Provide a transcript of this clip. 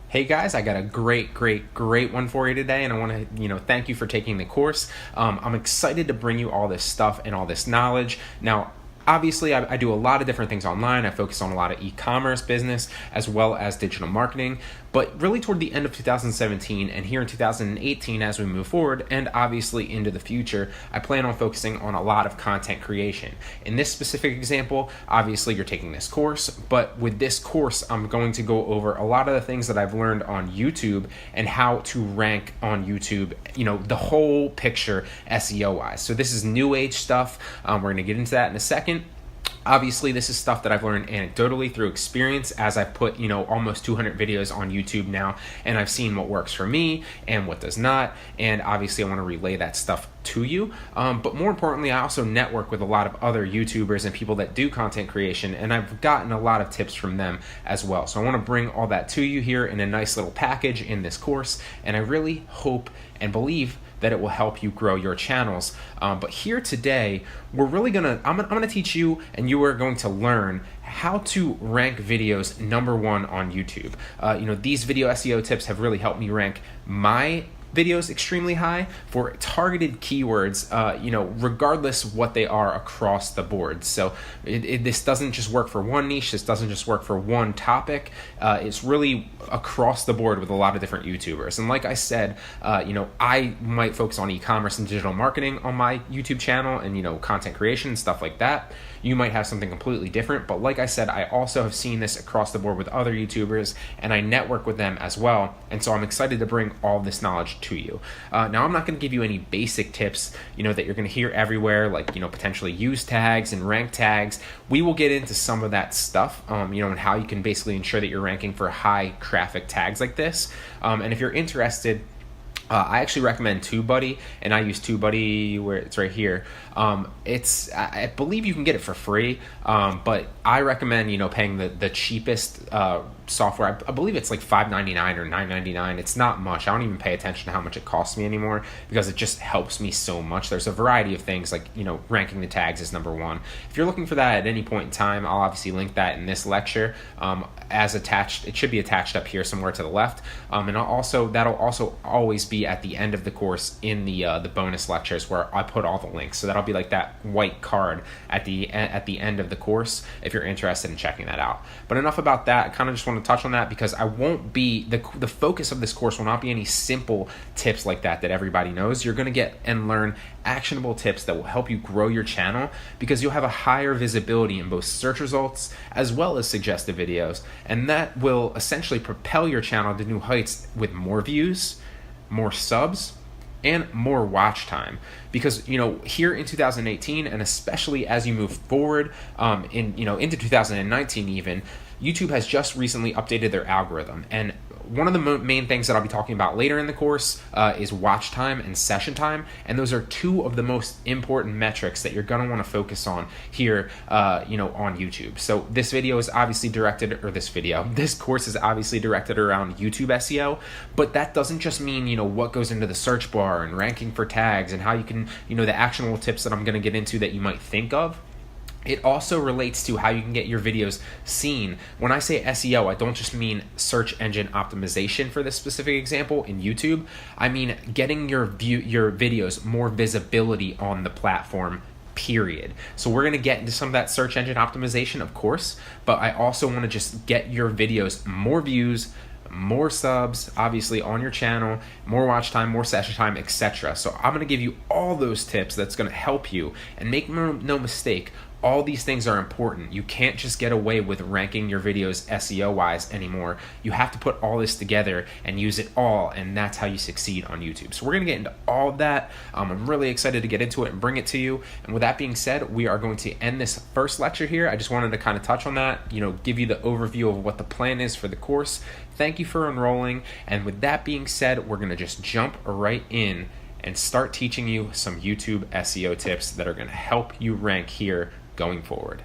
Hey guys, I got a great one for you today, and I want to, thank you for taking the course. I'm excited to bring you all this stuff and all this knowledge. Now, obviously, I do a lot of different things online. I focus on a lot of e-commerce business as well as digital marketing. But really toward the end of 2017 and here in 2018 as we move forward, and obviously into the future, I plan on focusing on a lot of content creation. In this specific example, obviously you're taking this course, but with this course, I'm going to go over a lot of the things that I've learned on YouTube and how to rank on YouTube, the whole picture SEO-wise. So this is new age stuff. We're going to get into that in a second. Obviously, this is stuff that I've learned anecdotally through experience as I've put, almost 200 videos on YouTube now, and I've seen what works for me and what does not, and obviously I want to relay that stuff to you. But more importantly, I also network with a lot of other YouTubers and people that do content creation, and I've gotten a lot of tips from them as well. So I want to bring all that to you here in a nice little package in this course, and I really hope and believe that it will help you grow your channels. But here today, I'm gonna teach you, and you are going to learn how to rank videos #1 on YouTube. These video SEO tips have really helped me rank my videos extremely high for targeted keywords, regardless what they are across the board. So this doesn't just work for one niche. This doesn't just work for one topic. It's really across the board with a lot of different YouTubers. And like I said, I might focus on e-commerce and digital marketing on my YouTube channel and, content creation and stuff like that. You might have something completely different, but like I said, I also have seen this across the board with other YouTubers, and I network with them as well, and so I'm excited to bring all this knowledge to you. Now, I'm not going to give you any basic tips, that you're going to hear everywhere, like, potentially use tags and rank tags. We will get into some of that stuff, and how you can basically ensure that you're ranking for high traffic tags like this. And if you're interested, I actually recommend TubeBuddy, and I use TubeBuddy where it's right here. I believe you can get it for free, but I recommend paying the cheapest software. I believe it's like $5.99 or $9.99. It's not much. I don't even pay attention to how much it costs me anymore because it just helps me so much. There's a variety of things like ranking the tags is #1. If you're looking for that at any point in time, I'll obviously link that in this lecture as attached. It should be attached up here somewhere to the left, and that'll also always be at the end of the course in the bonus lectures where I put all the links. So that'll be like that white card at the end of the course if you're interested in checking that out. But enough about that. I kind of just want to touch on that because I won't be the focus of this course will not be any simple tips like that everybody knows. You're going to get and learn actionable tips that will help you grow your channel because you'll have a higher visibility in both search results as well as suggested videos, and that will essentially propel your channel to new heights with more views, more subs, and more watch time. Because here in 2018, and especially as you move forward into 2019 even, YouTube has just recently updated their algorithm, and one of the main things that I'll be talking about later in the course is watch time and session time, and those are two of the most important metrics that you're going to want to focus on here, on YouTube. So this course is obviously directed around YouTube SEO, but that doesn't just mean what goes into the search bar and ranking for tags and how you can the actionable tips that I'm going to get into that you might think of. It also relates to how you can get your videos seen. When I say SEO, I don't just mean search engine optimization for this specific example in YouTube. I mean getting your videos more visibility on the platform, period. So we're going to get into some of that search engine optimization, of course, but I also want to just get your videos more views, more subs, obviously, on your channel, more watch time, more session time, etc. So I'm going to give you all those tips that's going to help you, and make no mistake, all these things are important. You can't just get away with ranking your videos SEO-wise anymore. You have to put all this together and use it all, and that's how you succeed on YouTube. So we're going to get into all of that. I'm really excited to get into it and bring it to you. And with that being said, we are going to end this first lecture here. I just wanted to kind of touch on that, give you the overview of what the plan is for the course. Thank you for enrolling. And with that being said, we're going to just jump right in and start teaching you some YouTube SEO tips that are going to help you rank here going forward.